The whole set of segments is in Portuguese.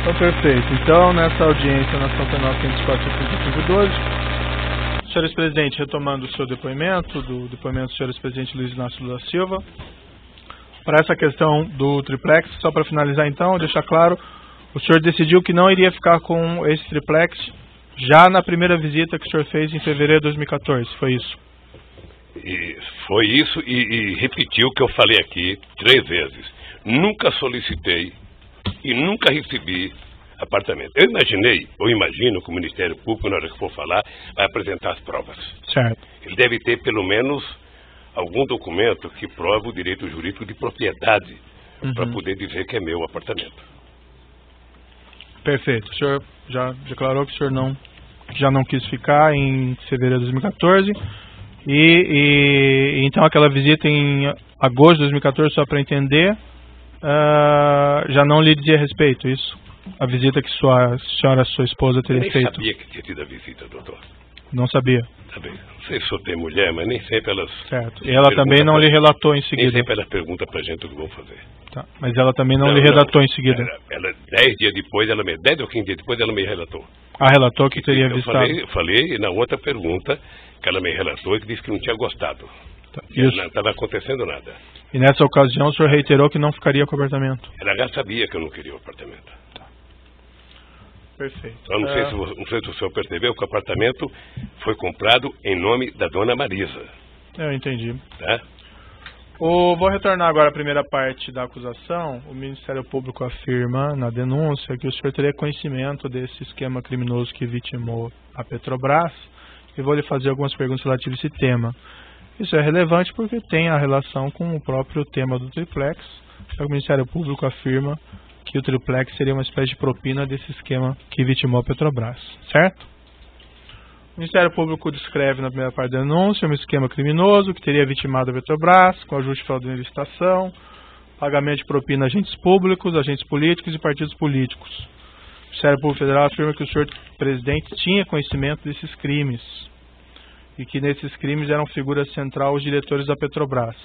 Então, perfeito. Então, nessa audiência, na Santa Penal 504-3512, senhores presidente, retomando o seu depoimento, do depoimento do senhor presidente Luiz Inácio Lula Silva, para essa questão do triplex, só para finalizar então, deixar claro, o senhor decidiu que não iria ficar com esse triplex já na primeira visita que o senhor fez em fevereiro de 2014, foi isso? E foi isso e repetiu o que eu falei aqui 3 vezes. Nunca solicitei e nunca recebi apartamento. Eu imagino que o Ministério Público, na hora que for falar, vai apresentar as provas. Certo. Ele deve ter pelo menos algum documento que prova o direito jurídico de propriedade para poder dizer que é meu apartamento. Perfeito. O senhor já declarou que o senhor já não quis ficar em fevereiro de 2014 e então aquela visita em agosto de 2014, só para entender, já não lhe dizia respeito, isso? A visita que sua esposa teria feito? Eu nem sabia que tinha tido a visita, doutor. Não sabia? Sabia. Não sei se sou tem mulher, mas nem sempre elas... Certo. E ela também não lhe relatou em seguida? Nem sempre elas perguntam pra gente o que vão fazer. Tá. Mas ela também não lhe relatou em seguida? Ela 10 dias depois, 10 ou 15 dias depois, ela me relatou. Ah, relatou que teria visitado? Eu falei na outra pergunta que ela me relatou e que disse que não tinha gostado. Tá. Não estava acontecendo nada. E nessa ocasião o senhor reiterou que não ficaria com o apartamento? Ela já sabia que eu não queria o apartamento. Tá. Perfeito. Eu não sei se o senhor percebeu que o apartamento foi comprado em nome da dona Marisa. Eu entendi. Tá? Vou retornar agora à primeira parte da acusação. O Ministério Público afirma na denúncia que o senhor teria conhecimento desse esquema criminoso que vitimou a Petrobras. E vou lhe fazer algumas perguntas relativas a esse tema. Isso é relevante porque tem a relação com o próprio tema do triplex. O Ministério Público afirma que o triplex seria uma espécie de propina desse esquema que vitimou a Petrobras, certo? O Ministério Público descreve na primeira parte da denúncia um esquema criminoso que teria vitimado a Petrobras com ajuste fraudulento de licitação, pagamento de propina a agentes públicos, agentes políticos e partidos políticos. O Ministério Público Federal afirma que o senhor presidente tinha conhecimento desses crimes e que nesses crimes eram figura central os diretores da Petrobras.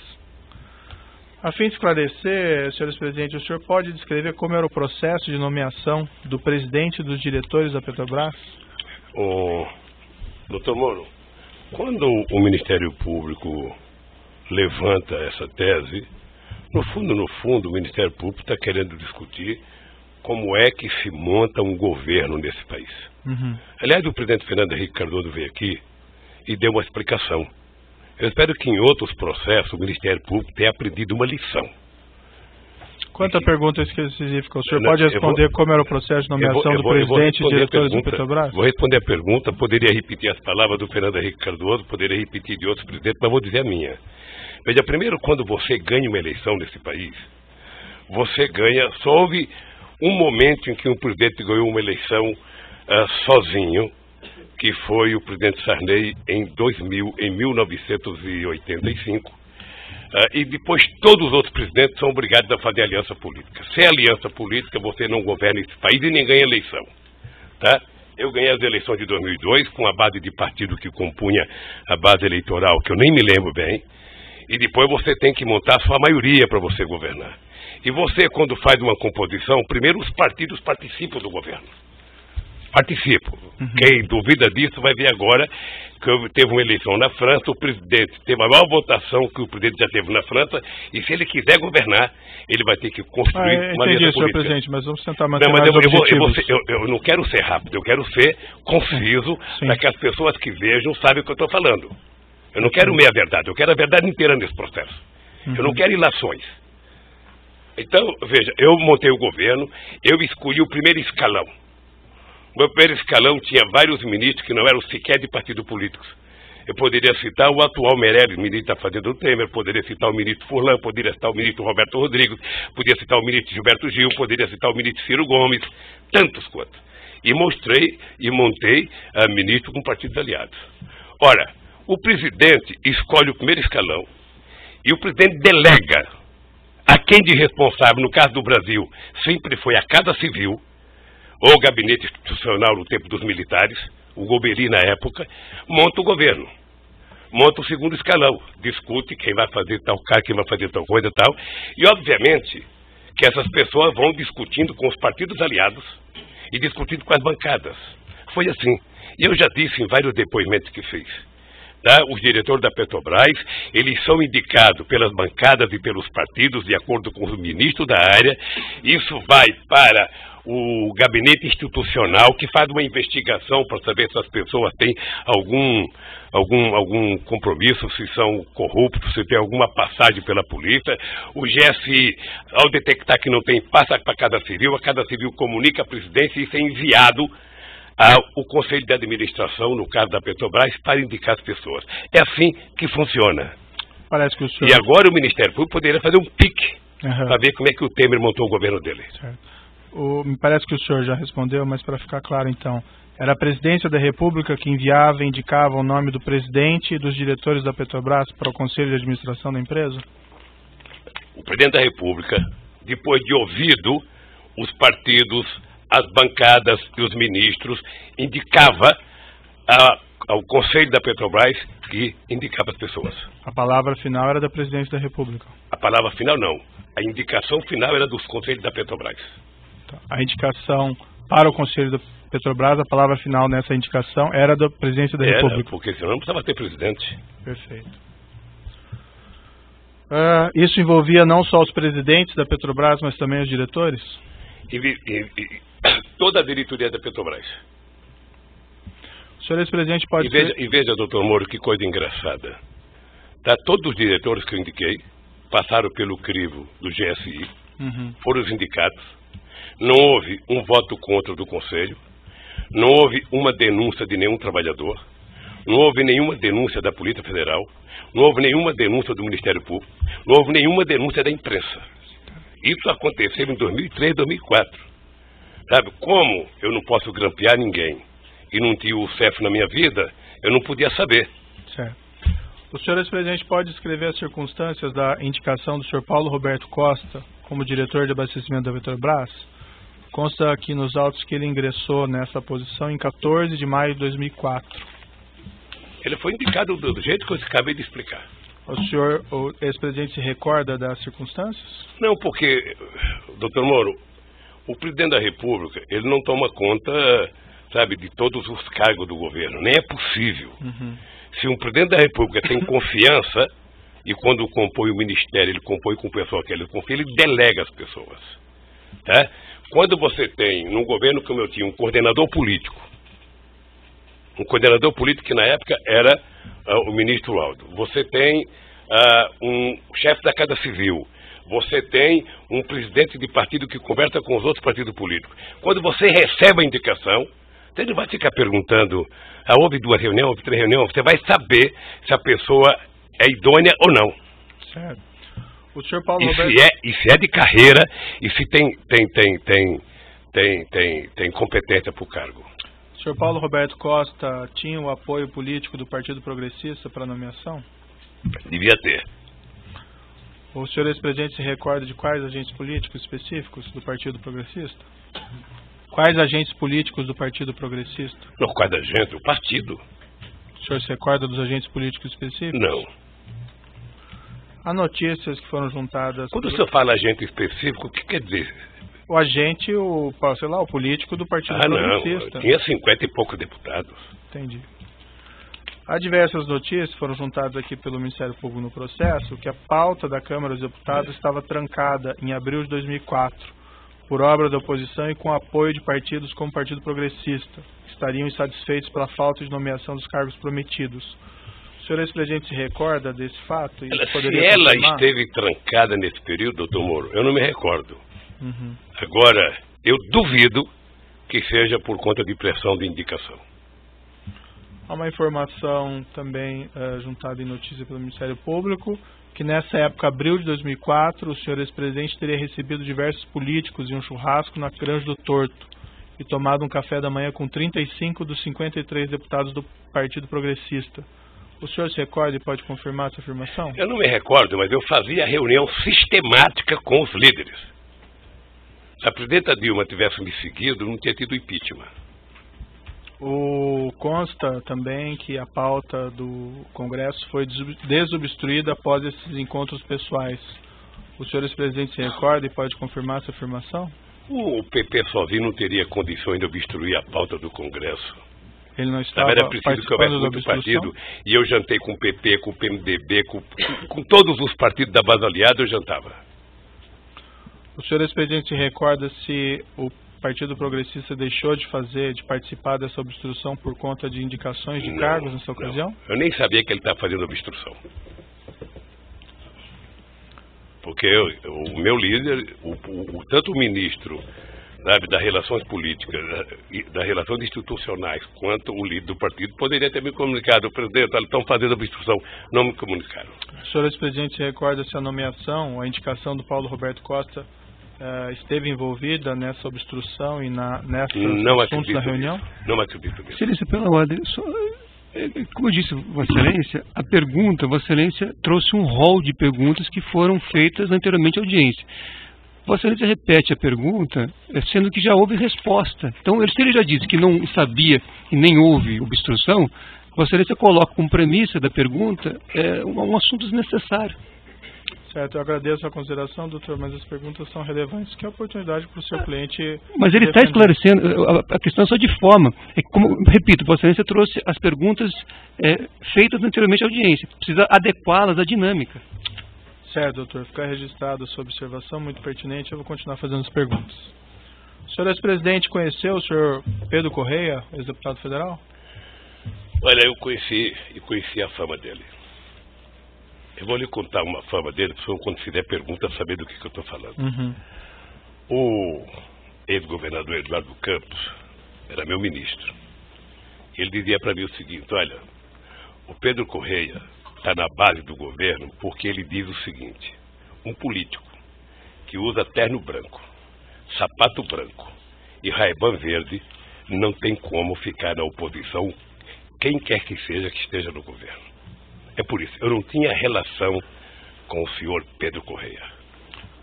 A fim de esclarecer, senhores presidentes, o senhor pode descrever como era o processo de nomeação do presidente e dos diretores da Petrobras? Doutor Moro, quando o Ministério Público levanta essa tese, no fundo, o Ministério Público está querendo discutir como é que se monta um governo nesse país. Aliás, o presidente Fernando Henrique Cardoso veio aqui e deu uma explicação. Eu espero que em outros processos o Ministério Público tenha aprendido uma lição. Quanto à pergunta específica, o senhor pode responder como era o processo de nomeação do presidente e diretores da Petrobras? Vou responder a pergunta, poderia repetir as palavras do Fernando Henrique Cardoso, poderia repetir de outros presidentes, mas vou dizer a minha. Veja, primeiro, quando você ganha uma eleição nesse país, você ganha, só houve um momento em que um presidente ganhou uma eleição sozinho, que foi o presidente Sarney em 1985. E depois todos os outros presidentes são obrigados a fazer aliança política. Sem aliança política você não governa esse país e nem ganha eleição. Tá? Eu ganhei as eleições de 2002 com a base de partido que compunha a base eleitoral, que eu nem me lembro bem. E depois você tem que montar a sua maioria para você governar. E você, quando faz uma composição, primeiro os partidos participam do governo. Participo. Quem duvida disso vai ver agora que teve uma eleição na França, o presidente teve a maior votação que o presidente já teve na França, e se ele quiser governar, ele vai ter que construir uma aliança política. Senhor presidente, mas vamos tentar manter mais objetivos. Eu não quero ser rápido, eu quero ser conciso, para que as pessoas que vejam sabem o que eu estou falando. Eu não quero meia verdade, eu quero a verdade inteira nesse processo. Eu não quero ilações. Então, veja, eu montei o governo, eu escolhi o primeiro escalão. O meu primeiro escalão tinha vários ministros que não eram sequer de partido políticos. Eu poderia citar o atual Meirelles, ministro da Fazenda do Temer, poderia citar o ministro Furlan, poderia citar o ministro Roberto Rodrigues, poderia citar o ministro Gilberto Gil, poderia citar o ministro Ciro Gomes, tantos quantos. E mostrei e montei ministro com partidos aliados. Ora, o presidente escolhe o primeiro escalão e o presidente delega a quem de responsável, no caso do Brasil, sempre foi a Casa Civil, ou o gabinete institucional no tempo dos militares, o Gobeli na época, monta o governo. Monta o segundo escalão, discute quem vai fazer tal cara, quem vai fazer tal coisa e tal. E, obviamente, que essas pessoas vão discutindo com os partidos aliados e discutindo com as bancadas. Foi assim. E eu já disse em vários depoimentos que fiz. Tá? Os diretores da Petrobras, eles são indicados pelas bancadas e pelos partidos, de acordo com o ministro da área. Isso vai para o gabinete institucional, que faz uma investigação para saber se as pessoas têm algum compromisso, se são corruptos, se tem alguma passagem pela polícia. O GSI, ao detectar que não tem, passa para a Casa Civil comunica à presidência e isso é enviado ao Conselho de Administração, no caso da Petrobras, para indicar as pessoas. É assim que funciona. Parece que o senhor... E agora o Ministério Público poderia fazer um pique para ver como é que o Temer montou o governo dele. Certo. Me parece que o senhor já respondeu, mas para ficar claro então, era a Presidência da República que enviava e indicava o nome do presidente e dos diretores da Petrobras para o Conselho de Administração da empresa? O Presidente da República, depois de ouvido os partidos, as bancadas e os ministros, indicava ao Conselho da Petrobras que indicava as pessoas. A palavra final era da Presidência da República? A palavra final não. A indicação final era dos Conselhos da Petrobras. A indicação para o Conselho da Petrobras, a palavra final nessa indicação era da Presidência da República? Porque senão não precisava ter presidente. Perfeito. Isso envolvia não só os presidentes da Petrobras, mas também os diretores? Toda a diretoria da Petrobras. O senhor ex-presidente pode E veja, doutor Moro, que coisa engraçada. Todos os diretores que eu indiquei passaram pelo crivo do GSI, foram os indicados. Não houve um voto contra do Conselho, não houve uma denúncia de nenhum trabalhador, não houve nenhuma denúncia da Polícia Federal, não houve nenhuma denúncia do Ministério Público, não houve nenhuma denúncia da imprensa. Isso aconteceu em 2003, 2004. Sabe, como eu não posso grampear ninguém e não tinha o CEF na minha vida, eu não podia saber. Certo. O senhor ex-presidente pode descrever as circunstâncias da indicação do senhor Paulo Roberto Costa como diretor de abastecimento da Petrobras? Consta aqui nos autos que ele ingressou nessa posição em 14 de maio de 2004. Ele foi indicado do jeito que eu acabei de explicar. O senhor, o ex-presidente, se recorda das circunstâncias? Não, porque, doutor Moro, o presidente da República, ele não toma conta, sabe, de todos os cargos do governo. Nem é possível. Se um presidente da República tem confiança, e quando compõe o ministério, ele compõe com o pessoal que ele confia, ele delega as pessoas. Tá? Quando você tem, num governo como eu tinha, um coordenador político que na época era o ministro Aldo, você tem um chefe da Casa Civil, você tem um presidente de partido que conversa com os outros partidos políticos. Quando você recebe a indicação, você não vai ficar perguntando, houve 2 reuniões, houve 3 reuniões, você vai saber se a pessoa é idônea ou não. Certo. O senhor Paulo Roberto... se é de carreira e se tem competência para o cargo. O senhor Paulo Roberto Costa tinha o apoio político do Partido Progressista para a nomeação? Devia ter. O senhor ex-presidente se recorda de quais agentes políticos específicos do Partido Progressista? Quais agentes políticos do Partido Progressista? Não, quais agentes? O partido. O senhor se recorda dos agentes políticos específicos? Não. Há notícias que foram juntadas... Quando o senhor fala agente específico, o que quer dizer? O agente, o político do Partido Progressista. Não, tinha 50 e poucos deputados. Entendi. Há diversas notícias que foram juntadas aqui pelo Ministério Público no processo, que a pauta da Câmara dos Deputados estava trancada em abril de 2004, por obra da oposição e com apoio de partidos como o Partido Progressista, que estariam insatisfeitos pela falta de nomeação dos cargos prometidos. O senhor ex-presidente se recorda desse fato? Se ela esteve trancada nesse período, doutor Moro, eu não me recordo. Agora, eu duvido que seja por conta de pressão de indicação. Há uma informação também juntada em notícia pelo Ministério Público, que nessa época, abril de 2004, o senhor ex-presidente teria recebido diversos políticos em um churrasco na Granja do Torto e tomado um café da manhã com 35 dos 53 deputados do Partido Progressista. O senhor se recorda e pode confirmar essa afirmação? Eu não me recordo, mas eu fazia reunião sistemática com os líderes. Se a presidenta Dilma tivesse me seguido, não tinha tido impeachment. Consta também que a pauta do Congresso foi desobstruída após esses encontros pessoais. O senhor ex-presidente se recorda e pode confirmar essa afirmação? O PP sozinho não teria condições de obstruir a pauta do Congresso. Ele não estava Era preciso que houvesse muito partido. E eu jantei com o PP, com o PMDB, com todos os partidos da base aliada, eu jantava. O senhor ex-presidente se recorda se o Partido Progressista deixou de participar dessa obstrução por conta de indicações de cargos nessa ocasião? Eu nem sabia que ele estava fazendo obstrução. Porque o meu líder, tanto o ministro, sabe, das relações políticas, das relações institucionais, quanto o líder do partido, poderia ter me comunicado. Presidente, eles estão fazendo obstrução. Não me comunicaram. O senhor ex-presidente se recorda se a nomeação, a indicação do Paulo Roberto Costa esteve envolvida nessa obstrução e nesses assuntos da reunião? Não acredito nisso. Excelência, pela ordem, como eu disse, Vossa Excelência, a pergunta, Vossa Excelência trouxe um rol de perguntas que foram feitas anteriormente à audiência. Vossa Excelência repete a pergunta, sendo que já houve resposta. Então, se ele já disse que não sabia e nem houve obstrução, Vossa Excelência coloca como premissa da pergunta um assunto desnecessário. Certo, eu agradeço a consideração, doutor, mas as perguntas são relevantes. Que oportunidade para o seu cliente... Mas ele está esclarecendo, a questão é só de forma. Repito, Vossa Excelência trouxe as perguntas feitas anteriormente à audiência. Precisa adequá-las à dinâmica. Certo, doutor. Ficar registrado a sua observação, muito pertinente. Eu vou continuar fazendo as perguntas. O senhor ex-presidente conheceu o senhor Pedro Correia, ex-deputado federal? Olha, eu conheci a fama dele. Eu vou lhe contar uma fama dele, para quando fizer pergunta saber do que eu estou falando. Uhum. O ex-governador Eduardo Campos era meu ministro. Ele dizia para mim o seguinte: olha, o Pedro Correia está na base do governo porque ele diz o seguinte: um político que usa terno branco, sapato branco e Ray-Ban verde não tem como ficar na oposição, quem quer que seja que esteja no governo. É por isso, eu não tinha relação com o senhor Pedro Correia.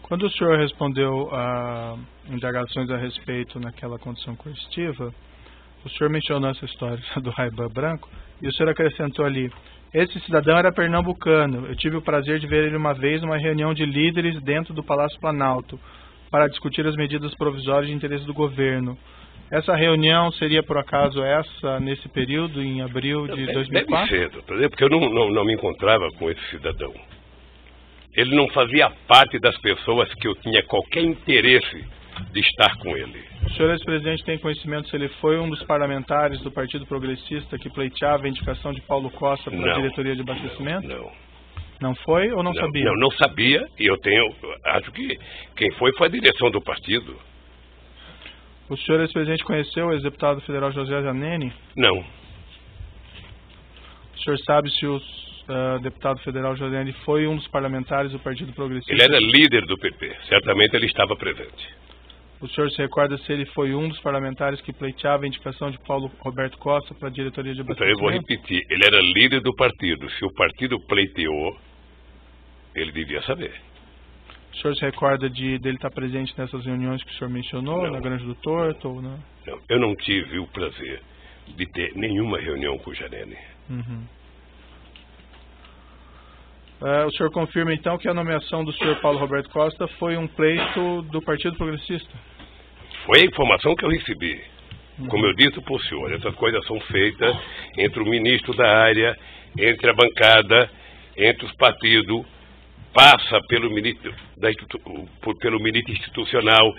Quando o senhor respondeu a indagações a respeito naquela condição coercitiva, o senhor mencionou essa história do Ray-Ban branco e o senhor acrescentou ali: esse cidadão era pernambucano, eu tive o prazer de ver ele uma vez numa reunião de líderes dentro do Palácio Planalto para discutir as medidas provisórias de interesse do governo. Essa reunião seria, por acaso, nesse período, em abril de 2004? Deve ser, doutor, porque eu não me encontrava com esse cidadão. Ele não fazia parte das pessoas que eu tinha qualquer interesse de estar com ele. O senhor ex-presidente tem conhecimento se ele foi um dos parlamentares do Partido Progressista que pleiteava a indicação de Paulo Costa para a diretoria de abastecimento? Não. Não foi ou não sabia? Não sabia, e acho que quem foi a direção do partido. O senhor ex-presidente conheceu o ex-deputado federal José Zaneni? Não. O senhor sabe se o deputado federal José Zaneni foi um dos parlamentares do Partido Progressista? Ele era líder do PP, certamente ele estava presente. O senhor se recorda se ele foi um dos parlamentares que pleiteava a indicação de Paulo Roberto Costa para a diretoria de abastecimento? Então eu vou repetir, ele era líder do partido. Se o partido pleiteou, ele devia saber. O senhor se recorda dele estar presente nessas reuniões que o senhor mencionou, não, na Granja do Torto ou não? Não, eu não tive o prazer de ter nenhuma reunião com o Janene. Uhum. O senhor confirma então que a nomeação do senhor Paulo Roberto Costa foi um pleito do Partido Progressista? Foi a informação que eu recebi. Como eu disse para o senhor, essas coisas são feitas entre o ministro da área, entre a bancada, entre os partidos, passa pelo ministro institucional,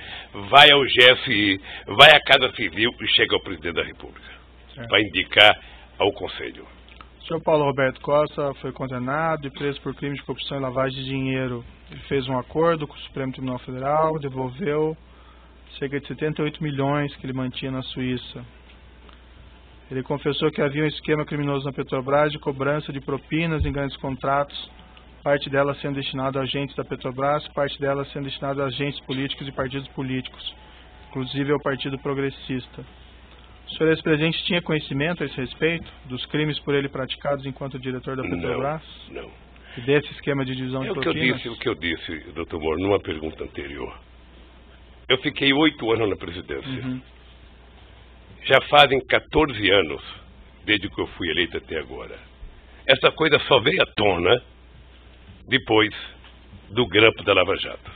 vai ao GSI, vai à Casa Civil e chega ao presidente da República para indicar ao Conselho. O senhor Paulo Roberto Costa foi condenado e preso por crime de corrupção e lavagem de dinheiro. Ele fez um acordo com o Supremo Tribunal Federal, devolveu cerca de 78 milhões que ele mantinha na Suíça. Ele confessou que havia um esquema criminoso na Petrobras de cobrança de propinas em grandes contratos, parte dela sendo destinada a agentes da Petrobras, parte dela sendo destinada a agentes políticos e partidos políticos, inclusive ao Partido Progressista. O senhor ex-presidente tinha conhecimento a esse respeito dos crimes por ele praticados enquanto diretor da Petrobras? Não. E desse esquema de divisão de propinas? O que eu disse, doutor Moro, numa pergunta anterior. Eu fiquei 8 anos na presidência. Uhum. Já fazem 14 anos desde que eu fui eleito até agora. Essa coisa só veio à tona depois do grampo da Lava Jato.